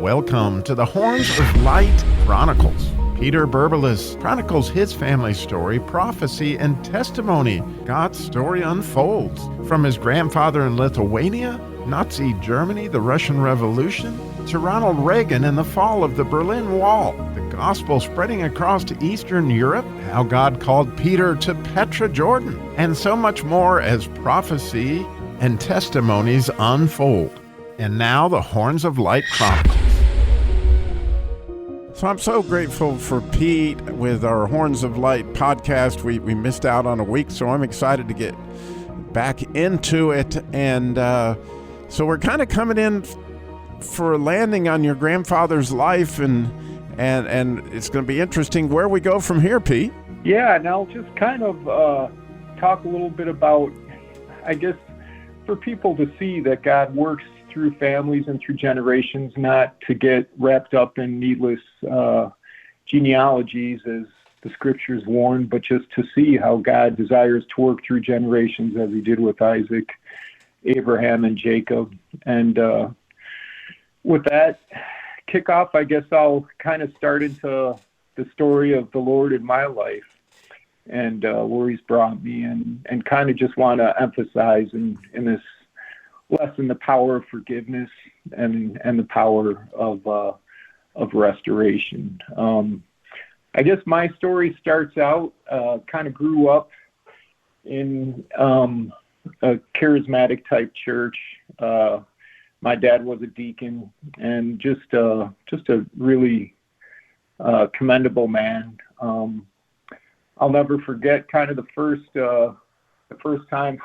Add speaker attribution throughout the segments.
Speaker 1: Welcome to the Horns of Light Chronicles. Peter Berbelis chronicles his family story, prophecy, and testimony. God's story unfolds from his grandfather in Lithuania, Nazi Germany, the Russian Revolution, to Ronald Reagan and the fall of the Berlin Wall, the gospel spreading across to Eastern Europe, how God called Peter to Petra, Jordan, and so much more as prophecy and testimonies unfold. And now the Horns of Light Chronicles. So I'm so grateful for Pete with our Horns of Light podcast. We missed out on a week, so I'm excited to get back into it. And so we're kind of coming in for landing on your grandfather's life, and it's going to be interesting where we go from here, Pete.
Speaker 2: Yeah, and I'll just kind of talk a little bit about, I guess, for people to see that God works through families and through generations, not to get wrapped up in needless genealogies as the scriptures warn, but just to see how God desires to work through generations as he did with Isaac, Abraham, and Jacob. And with that kickoff, I guess I'll kind of start into the story of the Lord in my life and where he's brought me, and kind of just want to emphasize in this lesson the power of forgiveness and the power of restoration. I guess my story starts out, kind of grew up in a charismatic type church. My dad was a deacon, and just a really commendable man. I'll never forget kind of the first time.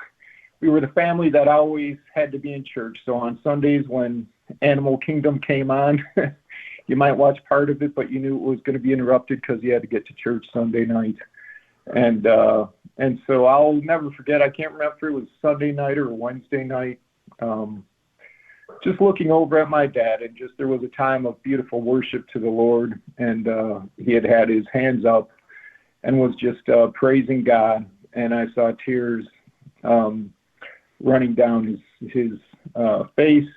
Speaker 2: We were the family that always had to be in church. So on Sundays when Animal Kingdom came on, you might watch part of it, but you knew it was going to be interrupted because you had to get to church Sunday night. And so I'll never forget, I can't remember if it was Sunday night or Wednesday night, just looking over at my dad, and just there was a time of beautiful worship to the Lord, and he had his hands up and was just praising God, and I saw tears running down his face,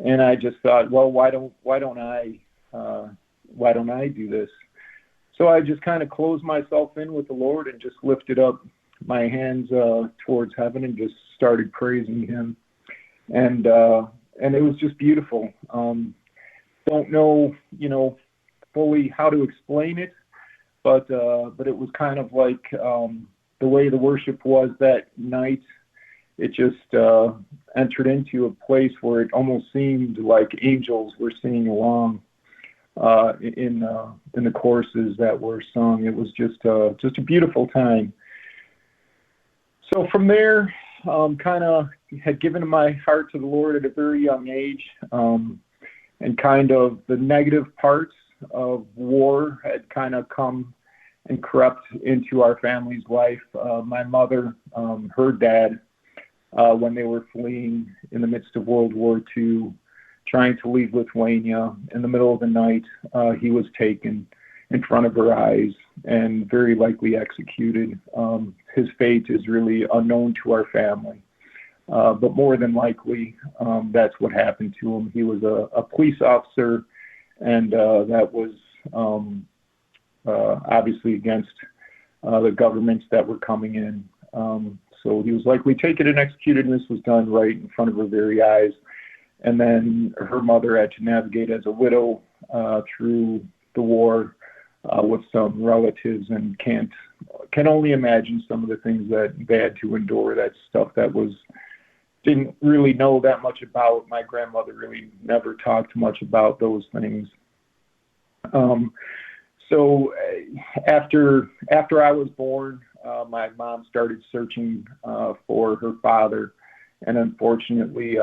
Speaker 2: and I just thought, well, why don't I do this? So I just kind of closed myself in with the Lord and just lifted up my hands towards heaven and just started praising him, and it was just beautiful. Don't know, fully how to explain it, but it was kind of like the way the worship was that night. It just entered into a place where it almost seemed like angels were singing along in the choruses that were sung. It was just a beautiful time. So from there, kind of had given my heart to the Lord at a very young age, and kind of the negative parts of war had kind of come and crept into our family's life. My mother, her dad, when they were fleeing in the midst of World War II, trying to leave Lithuania, in the middle of the night, he was taken in front of her eyes and very likely executed. His fate is really unknown to our family, but more than likely, that's what happened to him. He was a police officer, and that was obviously against the governments that were coming in. So he was likely taken and executed, and this was done right in front of her very eyes. And then her mother had to navigate as a widow through the war with some relatives, and can only imagine some of the things that they had to endure. That stuff that didn't really know that much about. My grandmother really never talked much about those things. So after I was born, my mom started searching for her father, and unfortunately,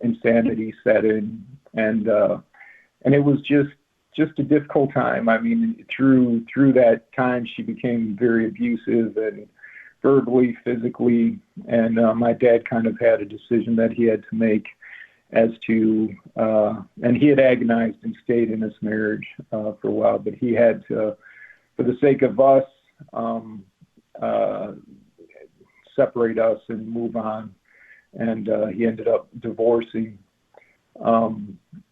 Speaker 2: insanity set in, and it was just a difficult time. I mean, through that time, she became very abusive and verbally, physically, and my dad kind of had a decision that he had to make as to, and he had agonized and stayed in this marriage for a while, but he had to, for the sake of us, separate us and move on, and he ended up divorcing.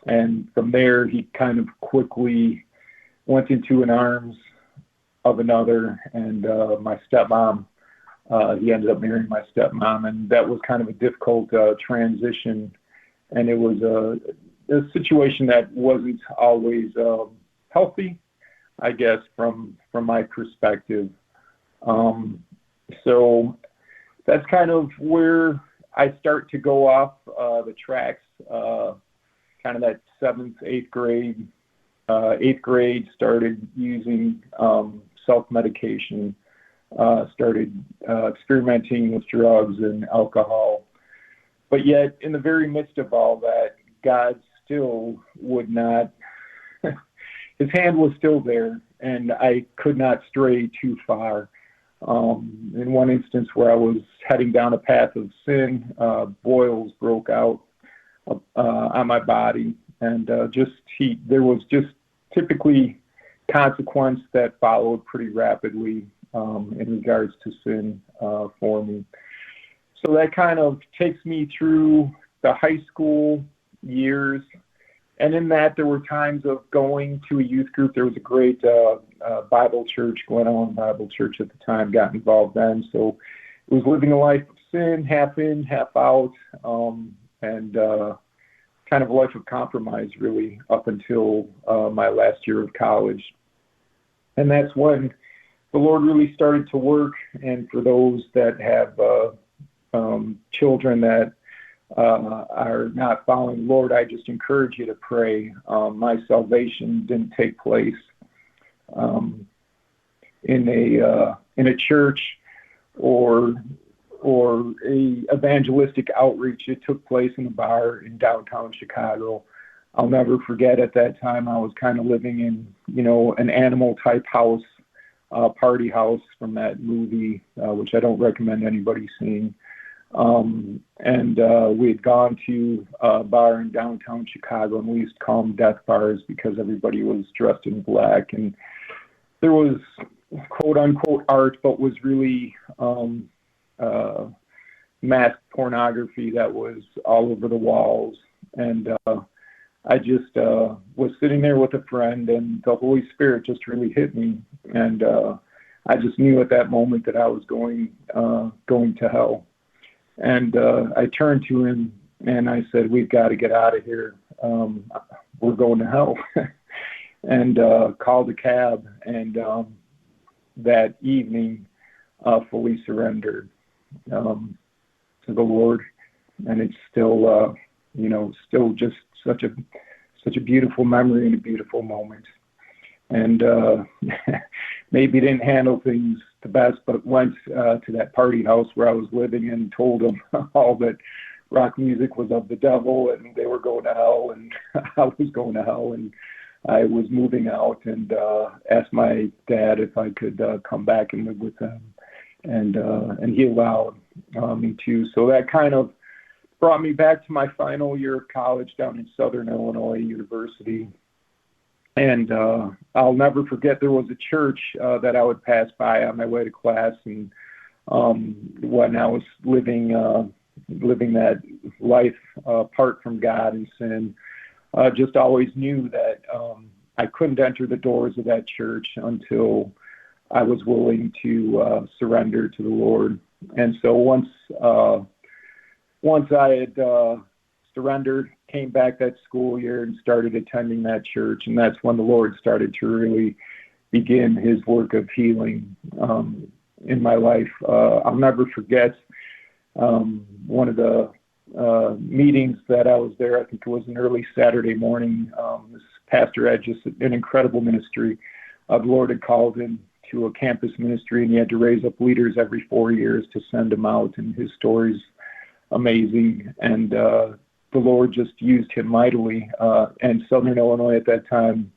Speaker 2: And from there, he kind of quickly went into an arms of another, and my stepmom. He ended up marrying my stepmom, and that was kind of a difficult transition. And it was a situation that wasn't always healthy, I guess, from my perspective. So that's kind of where I start to go off the tracks, kind of that 7th, 8th grade. 8th grade, started using self-medication, started experimenting with drugs and alcohol. But yet, in the very midst of all that, God still would not, his hand was still there, and I could not stray too far. In one instance where I was heading down a path of sin, boils broke out on my body, and there was just typically consequence that followed pretty rapidly in regards to sin for me. So that kind of takes me through the high school years. And in that, there were times of going to a youth group. There was a great Bible church, Glen Ellen Bible Church at the time, got involved then. So it was living a life of sin, half in, half out, and kind of a life of compromise, really, up until my last year of college. And that's when the Lord really started to work. And for those that have children that are not following the Lord, I just encourage you to pray. My salvation didn't take place in a church or a evangelistic outreach. It took place in a bar in downtown Chicago. I'll never forget, at that time I was kind of living in, an animal type house, party house from that movie, which I don't recommend anybody seeing. And we had gone to a bar in downtown Chicago, and we used to call them death bars because everybody was dressed in black, and there was quote unquote art, but was really mass pornography that was all over the walls. And I just was sitting there with a friend, and the Holy Spirit just really hit me, and I just knew at that moment that I was going to hell. And I turned to him and I said, "We've got to get out of here. We're going to hell." And called a cab, and that evening fully surrendered to the Lord. And it's still, still just such a beautiful memory and a beautiful moment. And maybe didn't handle things the best, but went to that party house where I was living and told them all that rock music was of the devil and they were going to hell, and I was going to hell, and I was moving out, and asked my dad if I could come back and live with them, and he allowed me to. So that kind of brought me back to my final year of college down in Southern Illinois University. And I'll never forget, there was a church that I would pass by on my way to class, and when I was living that life apart from God and sin, just always knew that I couldn't enter the doors of that church until I was willing to surrender to the Lord. And so once I had surrendered, came back that school year and started attending that church, and that's when the Lord started to really begin his work of healing in my life. I'll never forget one of the meetings that I was there. I think it was an early Saturday morning. This pastor had just an incredible ministry. The Lord had called him to a campus ministry, and he had to raise up leaders every 4 years to send them out, and his story's amazing. And the Lord just used him mightily. And Southern Illinois at that time,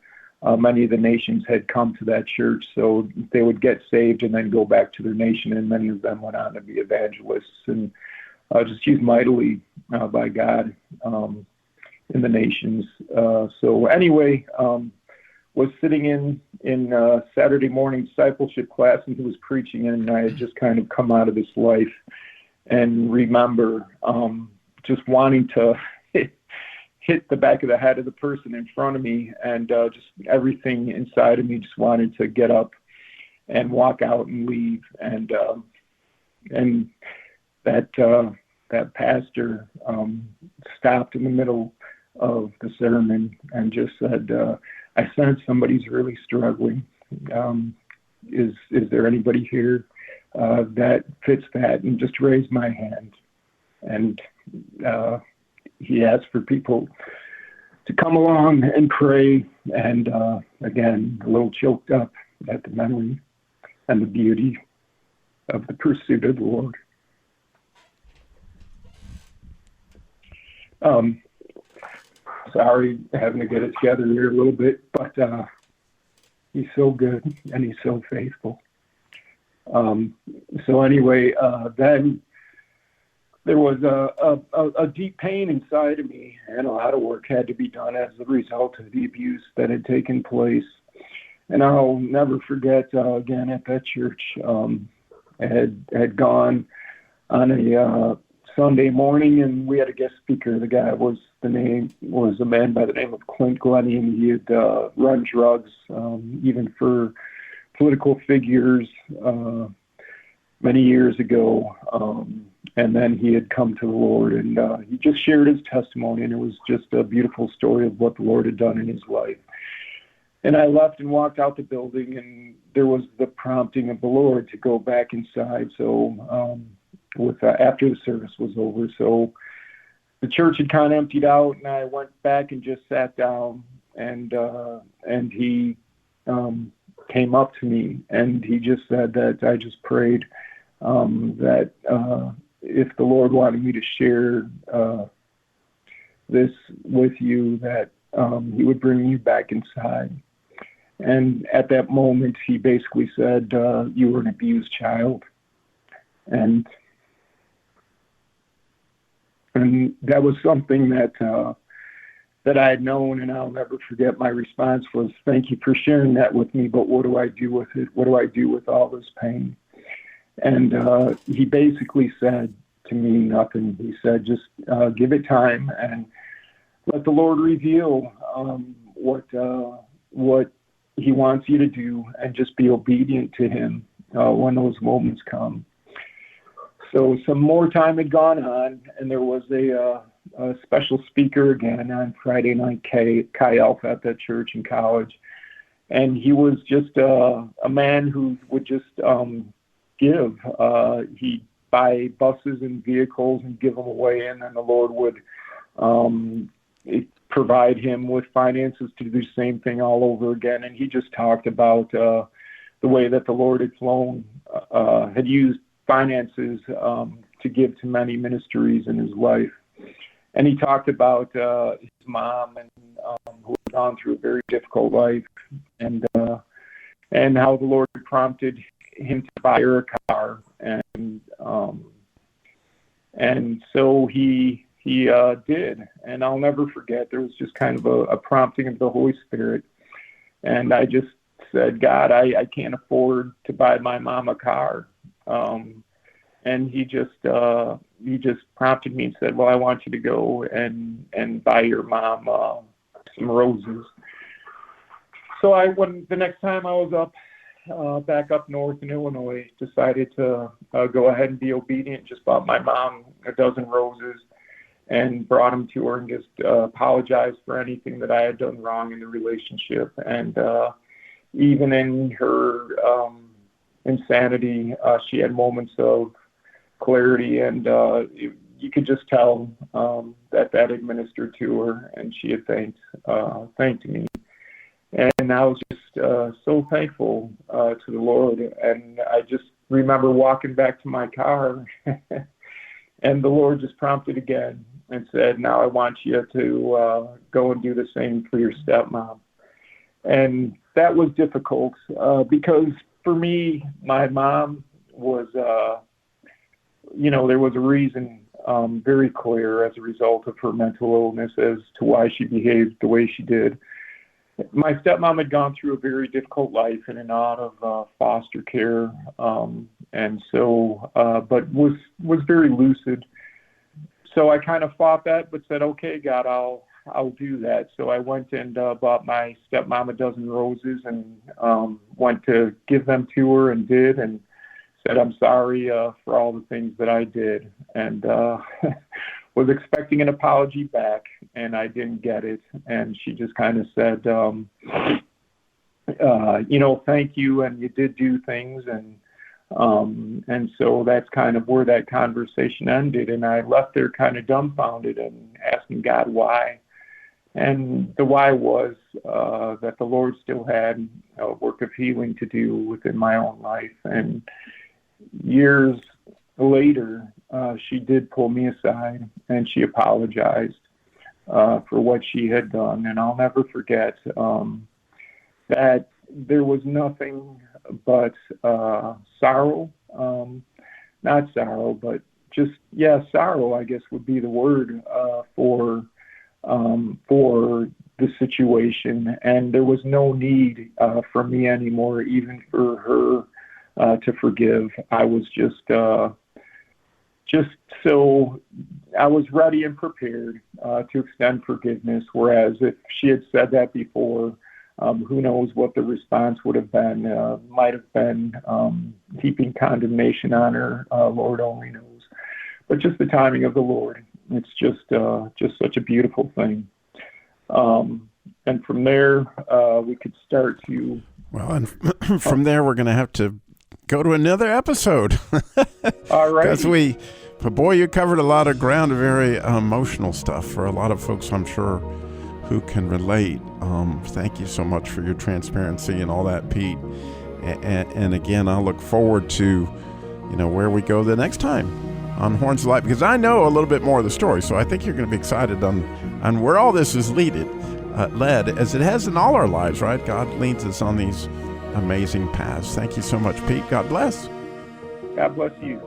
Speaker 2: many of the nations had come to that church, so they would get saved and then go back to their nation, and many of them went on to be evangelists, and just used mightily by God in the nations. So anyway, was sitting in Saturday morning discipleship class, and he was preaching, and I had just kind of come out of this life and remember just wanting to hit the back of the head of the person in front of me, and just everything inside of me just wanted to get up and walk out and leave. And that pastor stopped in the middle of the sermon and just said, I sense somebody's really struggling. Is there anybody here that fits that? And just raised my hand. And he asked for people to come along and pray. And again, a little choked up at the memory and the beauty of the pursuit of the Lord. Sorry, having to get it together here a little bit, but he's so good and he's so faithful. So anyway, then there was a deep pain inside of me, and a lot of work had to be done as a result of the abuse that had taken place. And I'll never forget, again, at that church, I had gone on a Sunday morning, and we had a guest speaker. The guy was a man by the name of Clint Glennie, and he had run drugs, even for political figures many years ago. And then he had come to the Lord, and he just shared his testimony, and it was just a beautiful story of what the Lord had done in his life. And I left and walked out the building, and there was the prompting of the Lord to go back inside. So after the service was over, so the church had kind of emptied out, and I went back and just sat down, and he came up to me, and he just said that I just prayed that if the Lord wanted me to share this with you, that he would bring you back inside. And at that moment, he basically said, you were an abused child. And that was something that I had known, and I'll never forget. My response was, thank you for sharing that with me, but what do I do with it? What do I do with all this pain? And he basically said to me nothing. He said, just give it time and let the Lord reveal what he wants you to do, and just be obedient to him when those moments come. So some more time had gone on, and there was a special speaker again on Friday night, Chi Alpha at that church in college. And he was just a man who would just give. He'd buy buses and vehicles and give them away, and then the Lord would provide him with finances to do the same thing all over again. And he just talked about the way that the Lord had used finances to give to many ministries in his life. And he talked about his mom, and who had gone through a very difficult life, and how the Lord prompted him to buy her a car, and so he did. And I'll never forget, there was just kind of a prompting of the Holy Spirit, and I just said, God, I can't afford to buy my mom a car. And he just prompted me and said, well, I want you to go and buy your mom some roses. So the next time I was back up north in Illinois, decided to go ahead and be obedient, just bought my mom a dozen roses and brought them to her, and just apologized for anything that I had done wrong in the relationship. And even in her insanity, she had moments of clarity, and you could just tell that had ministered to her, and she had thanked me. And I was just so thankful to the Lord. And I just remember walking back to my car, and the Lord just prompted again and said, now I want you to go and do the same for your stepmom. And that was difficult because for me, my mom was, there was a reason very clear as a result of her mental illness as to why she behaved the way she did. My stepmom had gone through a very difficult life in and out of foster care, and so, but was very lucid. So I kind of fought that, but said, okay, God, I'll do that. So I went and bought my stepmom a dozen roses and went to give them to her and did, and said I'm sorry for all the things that I did, and was expecting an apology back, and I didn't get it. And she just kind of said, thank you, and you did do things, and so that's kind of where that conversation ended. And I left there kind of dumbfounded and asking God why. And the why was that the Lord still had a work of healing to do within my own life. And years later, she did pull me aside and she apologized for what she had done. And I'll never forget that there was nothing but sorrow, not sorrow, but just, sorrow, I guess would be the word for the situation. And there was no need for me anymore, even for her to forgive. I was just so I was ready and prepared to extend forgiveness, whereas if she had said that before, who knows what the response would have been. Might have been heaping condemnation on her. Lord only knows. But just the timing of the Lord. It's just such a beautiful thing. And from there, we could start to...
Speaker 1: Well, and from there, we're going to have to go to another episode.
Speaker 2: All right.
Speaker 1: But boy, you covered a lot of ground, very emotional stuff for a lot of folks, I'm sure, who can relate. Thank you so much for your transparency and all that, Pete. And again, I look forward to, where we go the next time on Horns of Light, because I know a little bit more of the story. So I think you're going to be excited on where all this is led, as it has in all our lives, right? God leads us on these amazing paths. Thank you so much, Pete. God bless.
Speaker 2: God bless you.